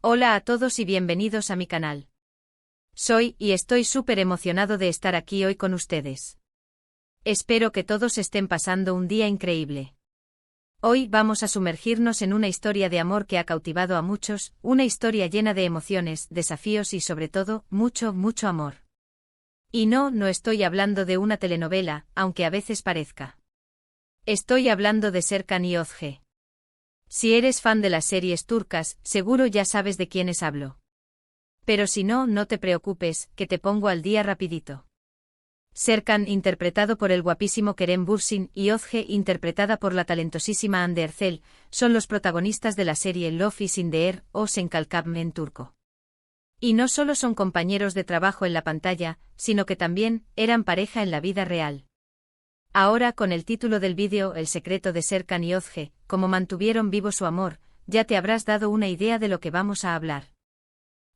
Hola a todos y bienvenidos a mi canal. Y estoy súper emocionado de estar aquí hoy con ustedes. Espero que todos estén pasando un día increíble. Hoy vamos a sumergirnos en una historia de amor que ha cautivado a muchos, una historia llena de emociones, desafíos y sobre todo, mucho amor. Y no estoy hablando de una telenovela, aunque a veces parezca. Estoy hablando de Serkan y Özge. Si eres fan de las series turcas, seguro ya sabes de quiénes hablo. Pero si no, no te preocupes, que te pongo al día rapidito. Serkan, interpretado por el guapísimo Kerem Bürsin, y Özge, interpretada por la talentosísima Hande Erçel, son los protagonistas de la serie Love is in the Air, o Sen Kalkam en turco. Y no solo son compañeros de trabajo en la pantalla, sino que también eran pareja en la vida real. Ahora, con el título del vídeo El secreto de Serkan y Özge, cómo mantuvieron vivo su amor, ya te habrás dado una idea de lo que vamos a hablar.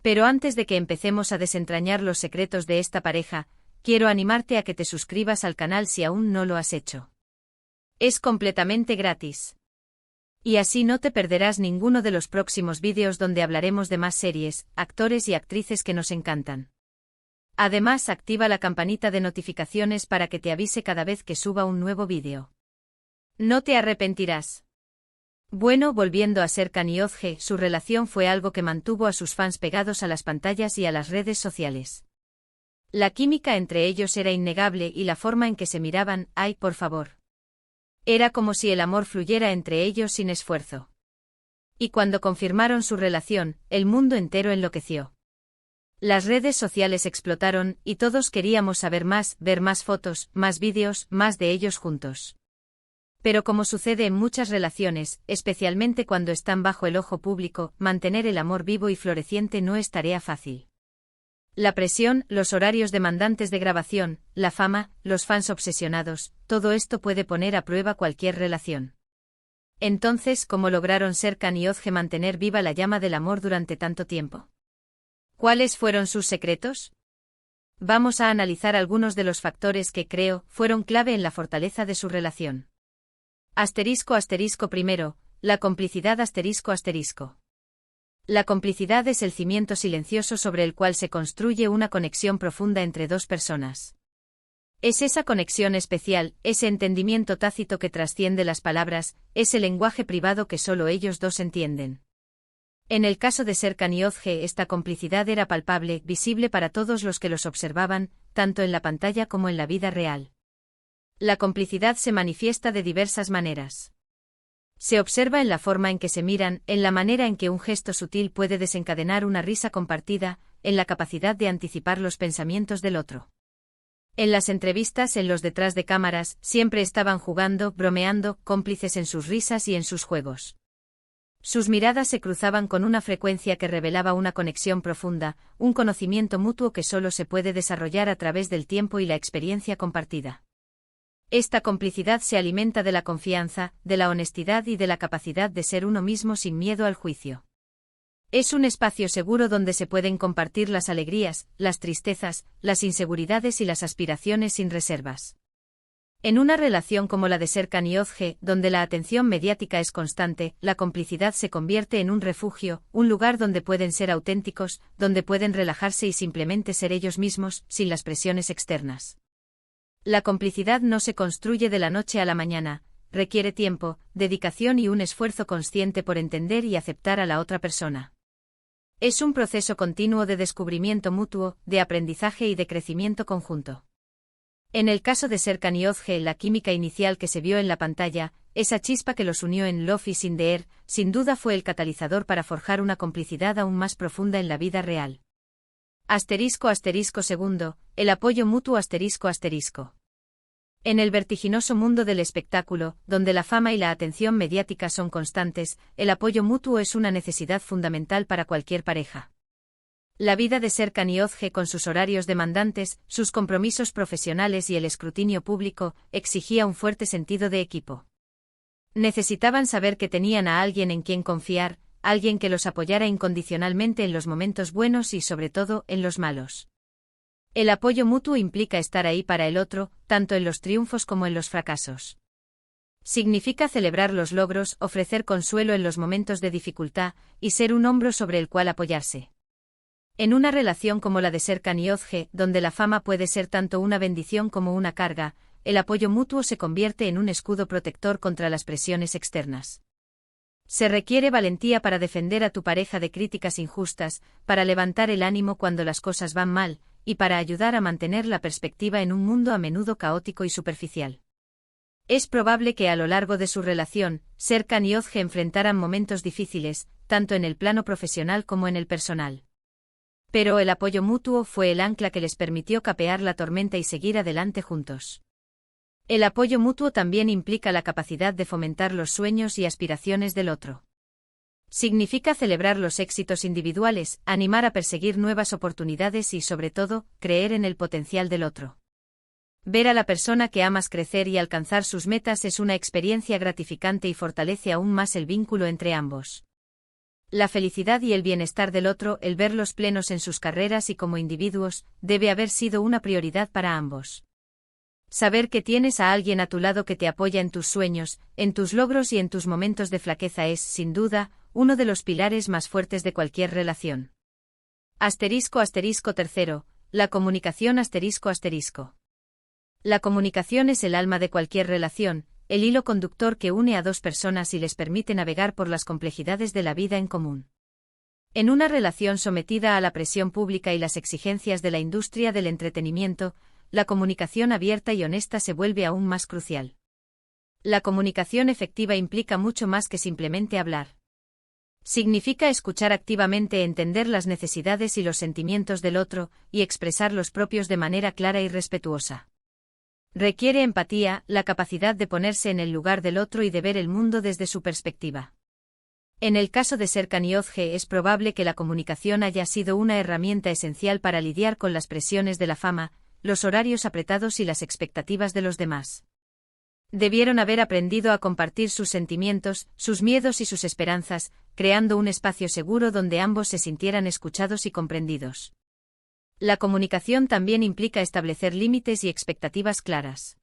Pero antes de que empecemos a desentrañar los secretos de esta pareja, quiero animarte a que te suscribas al canal si aún no lo has hecho. Es completamente gratis. Y así no te perderás ninguno de los próximos vídeos donde hablaremos de más series, actores y actrices que nos encantan. Además, activa la campanita de notificaciones para que te avise cada vez que suba un nuevo vídeo. No te arrepentirás. Bueno, volviendo a Serkan y Özge, su relación fue algo que mantuvo a sus fans pegados a las pantallas y a las redes sociales. La química entre ellos era innegable y la forma en que se miraban, ¡ay, por favor! Era como si el amor fluyera entre ellos sin esfuerzo. Y cuando confirmaron su relación, el mundo entero enloqueció. Las redes sociales explotaron, y todos queríamos saber más, ver más fotos, más vídeos, más de ellos juntos. Pero como sucede en muchas relaciones, especialmente cuando están bajo el ojo público, mantener el amor vivo y floreciente no es tarea fácil. La presión, los horarios demandantes de grabación, la fama, los fans obsesionados, todo esto puede poner a prueba cualquier relación. Entonces, ¿cómo lograron Serkan y Özge mantener viva la llama del amor durante tanto tiempo? ¿Cuáles fueron sus secretos? Vamos a analizar algunos de los factores que creo fueron clave en la fortaleza de su relación. Primero, la complicidad La complicidad es el cimiento silencioso sobre el cual se construye una conexión profunda entre dos personas. Es esa conexión especial, ese entendimiento tácito que trasciende las palabras, ese lenguaje privado que solo ellos dos entienden. En el caso de Serkan y Özge, esta complicidad era palpable, visible para todos los que los observaban, tanto en la pantalla como en la vida real. La complicidad se manifiesta de diversas maneras. Se observa en la forma en que se miran, en la manera en que un gesto sutil puede desencadenar una risa compartida, en la capacidad de anticipar los pensamientos del otro. En las entrevistas, en los detrás de cámaras, siempre estaban jugando, bromeando, cómplices en sus risas y en sus juegos. Sus miradas se cruzaban con una frecuencia que revelaba una conexión profunda, un conocimiento mutuo que solo se puede desarrollar a través del tiempo y la experiencia compartida. Esta complicidad se alimenta de la confianza, de la honestidad y de la capacidad de ser uno mismo sin miedo al juicio. Es un espacio seguro donde se pueden compartir las alegrías, las tristezas, las inseguridades y las aspiraciones sin reservas. En una relación como la de Serkan y Özge, donde la atención mediática es constante, la complicidad se convierte en un refugio, un lugar donde pueden ser auténticos, donde pueden relajarse y simplemente ser ellos mismos, sin las presiones externas. La complicidad no se construye de la noche a la mañana, requiere tiempo, dedicación y un esfuerzo consciente por entender y aceptar a la otra persona. Es un proceso continuo de descubrimiento mutuo, de aprendizaje y de crecimiento conjunto. En el caso de Serkan y Özge, la química inicial que se vio en la pantalla, esa chispa que los unió en Love is in the Air, sin duda fue el catalizador para forjar una complicidad aún más profunda en la vida real. Segundo, el apoyo mutuo En el vertiginoso mundo del espectáculo, donde la fama y la atención mediática son constantes, el apoyo mutuo es una necesidad fundamental para cualquier pareja. La vida de Serkan y Özge, con sus horarios demandantes, sus compromisos profesionales y el escrutinio público, exigía un fuerte sentido de equipo. Necesitaban saber que tenían a alguien en quien confiar, alguien que los apoyara incondicionalmente en los momentos buenos y sobre todo en los malos. El apoyo mutuo implica estar ahí para el otro, tanto en los triunfos como en los fracasos. Significa celebrar los logros, ofrecer consuelo en los momentos de dificultad, y ser un hombro sobre el cual apoyarse. En una relación como la de Serkan y Özge, donde la fama puede ser tanto una bendición como una carga, el apoyo mutuo se convierte en un escudo protector contra las presiones externas. Se requiere valentía para defender a tu pareja de críticas injustas, para levantar el ánimo cuando las cosas van mal, y para ayudar a mantener la perspectiva en un mundo a menudo caótico y superficial. Es probable que a lo largo de su relación, Serkan y Özge enfrentaran momentos difíciles, tanto en el plano profesional como en el personal. Pero el apoyo mutuo fue el ancla que les permitió capear la tormenta y seguir adelante juntos. El apoyo mutuo también implica la capacidad de fomentar los sueños y aspiraciones del otro. Significa celebrar los éxitos individuales, animar a perseguir nuevas oportunidades y, sobre todo, creer en el potencial del otro. Ver a la persona que amas crecer y alcanzar sus metas es una experiencia gratificante y fortalece aún más el vínculo entre ambos. La felicidad y el bienestar del otro, el verlos plenos en sus carreras y como individuos, debe haber sido una prioridad para ambos. Saber que tienes a alguien a tu lado que te apoya en tus sueños, en tus logros y en tus momentos de flaqueza es, sin duda, uno de los pilares más fuertes de cualquier relación. **tercero, la comunicación **. La comunicación es el alma de cualquier relación, el hilo conductor que une a dos personas y les permite navegar por las complejidades de la vida en común. En una relación sometida a la presión pública y las exigencias de la industria del entretenimiento, la comunicación abierta y honesta se vuelve aún más crucial. La comunicación efectiva implica mucho más que simplemente hablar. Significa escuchar activamente, entender las necesidades y los sentimientos del otro, y expresar los propios de manera clara y respetuosa. Requiere empatía, la capacidad de ponerse en el lugar del otro y de ver el mundo desde su perspectiva. En el caso de Serkan y Özge es probable que la comunicación haya sido una herramienta esencial para lidiar con las presiones de la fama, los horarios apretados y las expectativas de los demás. Debieron haber aprendido a compartir sus sentimientos, sus miedos y sus esperanzas, creando un espacio seguro donde ambos se sintieran escuchados y comprendidos. La comunicación también implica establecer límites y expectativas claras.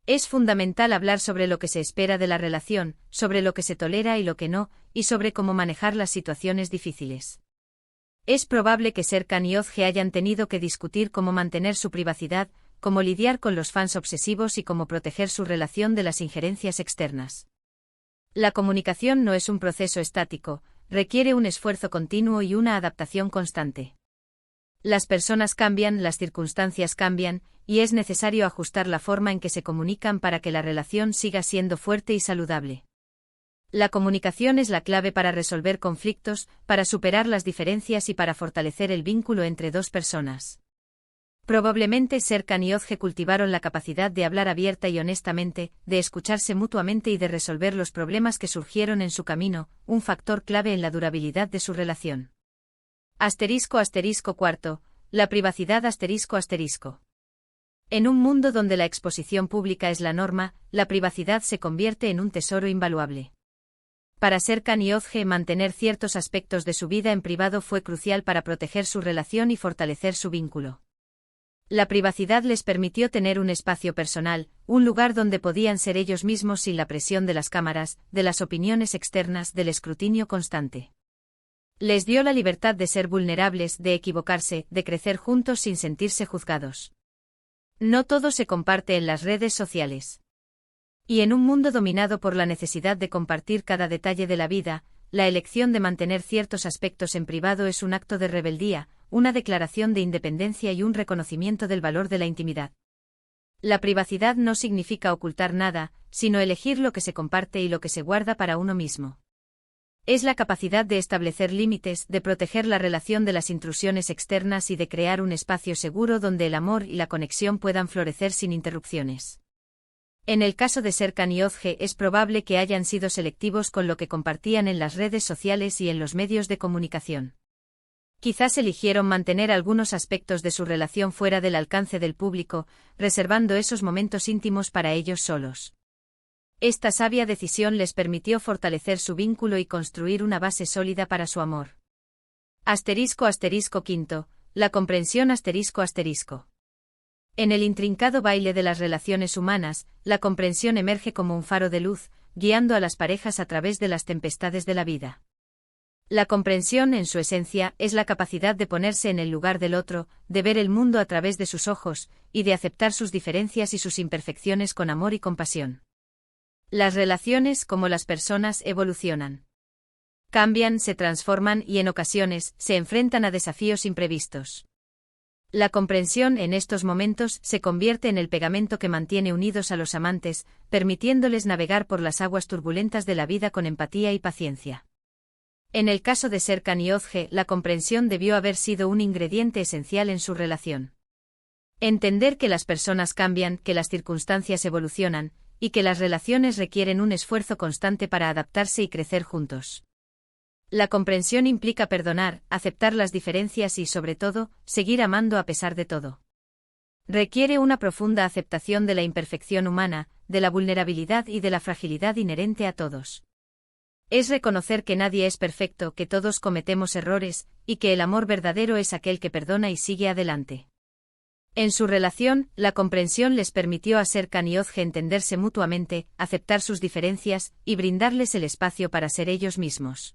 Es fundamental hablar sobre lo que se espera de la relación, sobre lo que se tolera y lo que no, y sobre cómo manejar las situaciones difíciles. Es probable que Serkan y Özge hayan tenido que discutir cómo mantener su privacidad, cómo lidiar con los fans obsesivos y cómo proteger su relación de las injerencias externas. La comunicación no es un proceso estático, requiere un esfuerzo continuo y una adaptación constante. Las personas cambian, las circunstancias cambian, y es necesario ajustar la forma en que se comunican para que la relación siga siendo fuerte y saludable. La comunicación es la clave para resolver conflictos, para superar las diferencias y para fortalecer el vínculo entre dos personas. Probablemente Serkan y Özge cultivaron la capacidad de hablar abierta y honestamente, de escucharse mutuamente y de resolver los problemas que surgieron en su camino, un factor clave en la durabilidad de su relación. **4. La privacidad **. En un mundo donde la exposición pública es la norma, la privacidad se convierte en un tesoro invaluable. Para Serkan y Özge, mantener ciertos aspectos de su vida en privado fue crucial para proteger su relación y fortalecer su vínculo. La privacidad les permitió tener un espacio personal, un lugar donde podían ser ellos mismos sin la presión de las cámaras, de las opiniones externas, del escrutinio constante. Les dio la libertad de ser vulnerables, de equivocarse, de crecer juntos sin sentirse juzgados. No todo se comparte en las redes sociales. Y en un mundo dominado por la necesidad de compartir cada detalle de la vida, la elección de mantener ciertos aspectos en privado es un acto de rebeldía, una declaración de independencia y un reconocimiento del valor de la intimidad. La privacidad no significa ocultar nada, sino elegir lo que se comparte y lo que se guarda para uno mismo. Es la capacidad de establecer límites, de proteger la relación de las intrusiones externas y de crear un espacio seguro donde el amor y la conexión puedan florecer sin interrupciones. En el caso de Serkan y Özge es probable que hayan sido selectivos con lo que compartían en las redes sociales y en los medios de comunicación. Quizás eligieron mantener algunos aspectos de su relación fuera del alcance del público, reservando esos momentos íntimos para ellos solos. Esta sabia decisión les permitió fortalecer su vínculo y construir una base sólida para su amor. *5. La comprensión *. En el intrincado baile de las relaciones humanas, la comprensión emerge como un faro de luz, guiando a las parejas a través de las tempestades de la vida. La comprensión, en su esencia, es la capacidad de ponerse en el lugar del otro, de ver el mundo a través de sus ojos, y de aceptar sus diferencias y sus imperfecciones con amor y compasión. Las relaciones, como las personas, evolucionan. Cambian, se transforman y en ocasiones, se enfrentan a desafíos imprevistos. La comprensión en estos momentos se convierte en el pegamento que mantiene unidos a los amantes, permitiéndoles navegar por las aguas turbulentas de la vida con empatía y paciencia. En el caso de Serkan y Özge, la comprensión debió haber sido un ingrediente esencial en su relación. Entender que las personas cambian, que las circunstancias evolucionan, y que las relaciones requieren un esfuerzo constante para adaptarse y crecer juntos. La comprensión implica perdonar, aceptar las diferencias y, sobre todo, seguir amando a pesar de todo. Requiere una profunda aceptación de la imperfección humana, de la vulnerabilidad y de la fragilidad inherente a todos. Es reconocer que nadie es perfecto, que todos cometemos errores, y que el amor verdadero es aquel que perdona y sigue adelante. En su relación, la comprensión les permitió a Serkan y Özge entenderse mutuamente, aceptar sus diferencias, y brindarles el espacio para ser ellos mismos.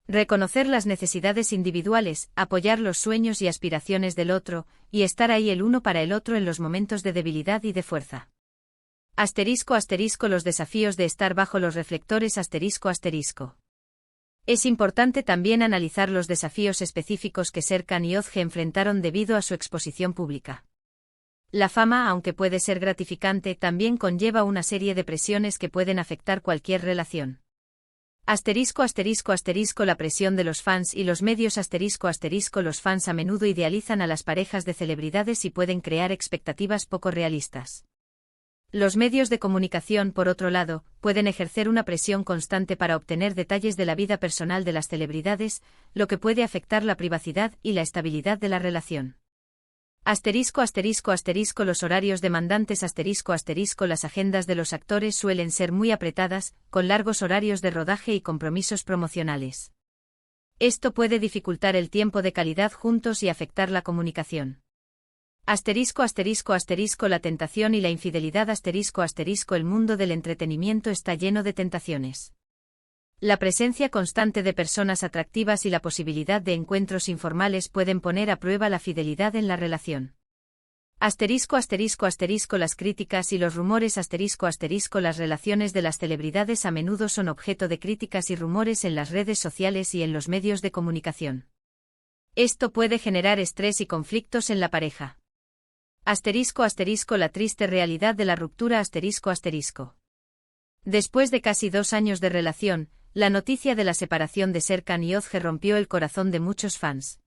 Reconocer las necesidades individuales, apoyar los sueños y aspiraciones del otro, y estar ahí el uno para el otro en los momentos de debilidad y de fuerza. *** Los desafíos de estar bajo los reflectores ***. Es importante también analizar los desafíos específicos que Serkan y Özge enfrentaron debido a su exposición pública. La fama, aunque puede ser gratificante, también conlleva una serie de presiones que pueden afectar cualquier relación. ***. La presión de los fans y los medios ***. Los fans a menudo idealizan a las parejas de celebridades y pueden crear expectativas poco realistas. Los medios de comunicación, por otro lado, pueden ejercer una presión constante para obtener detalles de la vida personal de las celebridades, lo que puede afectar la privacidad y la estabilidad de la relación. Los horarios demandantes Las agendas de los actores suelen ser muy apretadas, con largos horarios de rodaje y compromisos promocionales. Esto puede dificultar el tiempo de calidad juntos y afectar la comunicación. La tentación y la infidelidad El mundo del entretenimiento está lleno de tentaciones. La presencia constante de personas atractivas y la posibilidad de encuentros informales pueden poner a prueba la fidelidad en la relación. Las críticas y los rumores Las relaciones de las celebridades a menudo son objeto de críticas y rumores en las redes sociales y en los medios de comunicación. Esto puede generar estrés y conflictos en la pareja. La triste realidad de la ruptura Después de casi 2 años de relación, la noticia de la separación de Serkan y Özge rompió el corazón de muchos fans.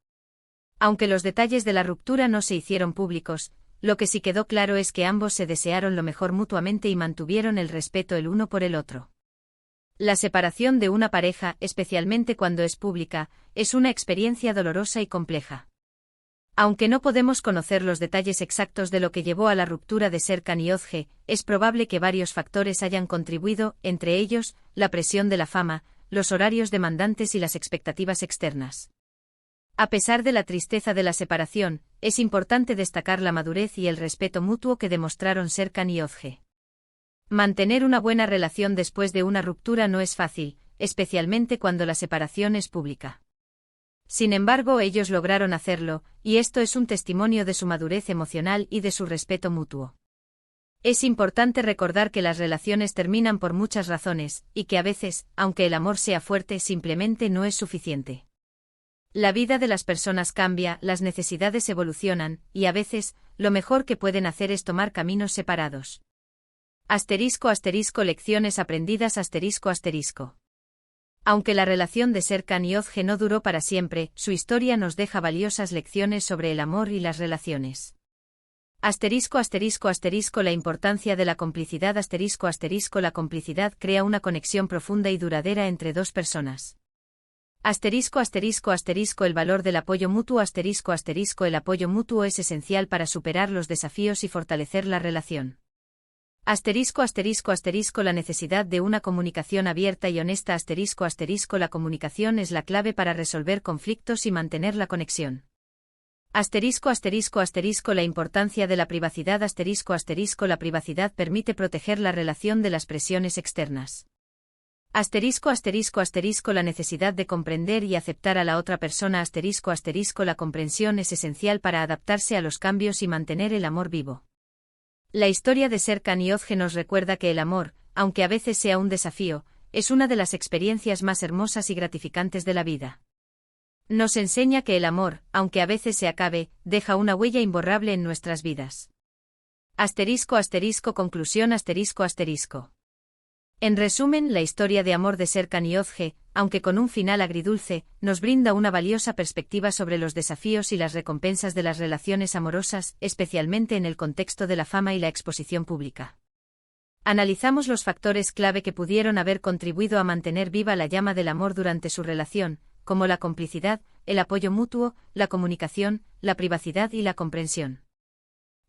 Aunque los detalles de la ruptura no se hicieron públicos, lo que sí quedó claro es que ambos se desearon lo mejor mutuamente y mantuvieron el respeto el uno por el otro. La separación de una pareja, especialmente cuando es pública, es una experiencia dolorosa y compleja. Aunque no podemos conocer los detalles exactos de lo que llevó a la ruptura de Serkan y Özge, es probable que varios factores hayan contribuido, entre ellos, la presión de la fama, los horarios demandantes y las expectativas externas. A pesar de la tristeza de la separación, es importante destacar la madurez y el respeto mutuo que demostraron Serkan y Özge. Mantener una buena relación después de una ruptura no es fácil, especialmente cuando la separación es pública. Sin embargo, ellos lograron hacerlo, y esto es un testimonio de su madurez emocional y de su respeto mutuo. Es importante recordar que las relaciones terminan por muchas razones, y que a veces, aunque el amor sea fuerte, simplemente no es suficiente. La vida de las personas cambia, las necesidades evolucionan, y a veces, lo mejor que pueden hacer es tomar caminos separados. Lecciones aprendidas Aunque la relación de Serkan y Özge no duró para siempre, su historia nos deja valiosas lecciones sobre el amor y las relaciones. La importancia de la complicidad La complicidad crea una conexión profunda y duradera entre dos personas. El valor del apoyo mutuo El apoyo mutuo es esencial para superar los desafíos y fortalecer la relación. La necesidad de una comunicación abierta y honesta La comunicación es la clave para resolver conflictos y mantener la conexión. Asterisco asterisco asterisco la importancia de la privacidad asterisco asterisco la privacidad permite proteger la relación de las presiones externas. Asterisco asterisco asterisco la necesidad de comprender y aceptar a la otra persona asterisco asterisco la comprensión es esencial para adaptarse a los cambios y mantener el amor vivo. La historia de Serkan Yozge nos recuerda que el amor, aunque a veces sea un desafío, es una de las experiencias más hermosas y gratificantes de la vida. Nos enseña que el amor, aunque a veces se acabe, deja una huella imborrable en nuestras vidas. Asterisco asterisco conclusión asterisco asterisco. En resumen, la historia de amor de Serkan Yozge, aunque con un final agridulce, nos brinda una valiosa perspectiva sobre los desafíos y las recompensas de las relaciones amorosas, especialmente en el contexto de la fama y la exposición pública. Analizamos los factores clave que pudieron haber contribuido a mantener viva la llama del amor durante su relación, como la complicidad, el apoyo mutuo, la comunicación, la privacidad y la comprensión.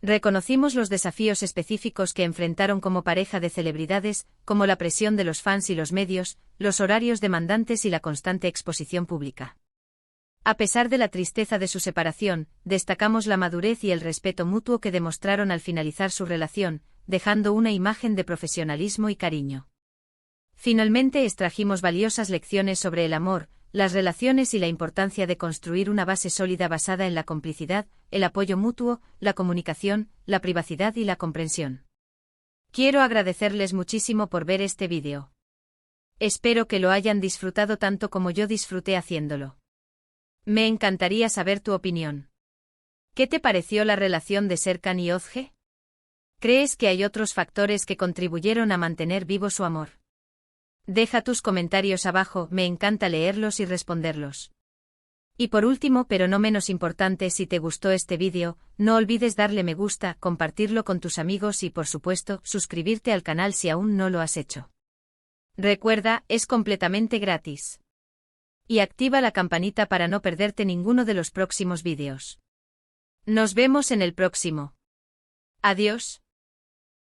Reconocimos los desafíos específicos que enfrentaron como pareja de celebridades, como la presión de los fans y los medios, los horarios demandantes y la constante exposición pública. A pesar de la tristeza de su separación, destacamos la madurez y el respeto mutuo que demostraron al finalizar su relación, dejando una imagen de profesionalismo y cariño. Finalmente extrajimos valiosas lecciones sobre el amor, las relaciones y la importancia de construir una base sólida basada en la complicidad, el apoyo mutuo, la comunicación, la privacidad y la comprensión. Quiero agradecerles muchísimo por ver este vídeo. Espero que lo hayan disfrutado tanto como yo disfruté haciéndolo. Me encantaría saber tu opinión. ¿Qué te pareció la relación de Serkan y Yozge? ¿Crees que hay otros factores que contribuyeron a mantener vivo su amor? Deja tus comentarios abajo, me encanta leerlos y responderlos. Y por último, pero no menos importante, si te gustó este vídeo, no olvides darle me gusta, compartirlo con tus amigos y por supuesto, suscribirte al canal si aún no lo has hecho. Recuerda, es completamente gratis. Y activa la campanita para no perderte ninguno de los próximos vídeos. Nos vemos en el próximo. Adiós.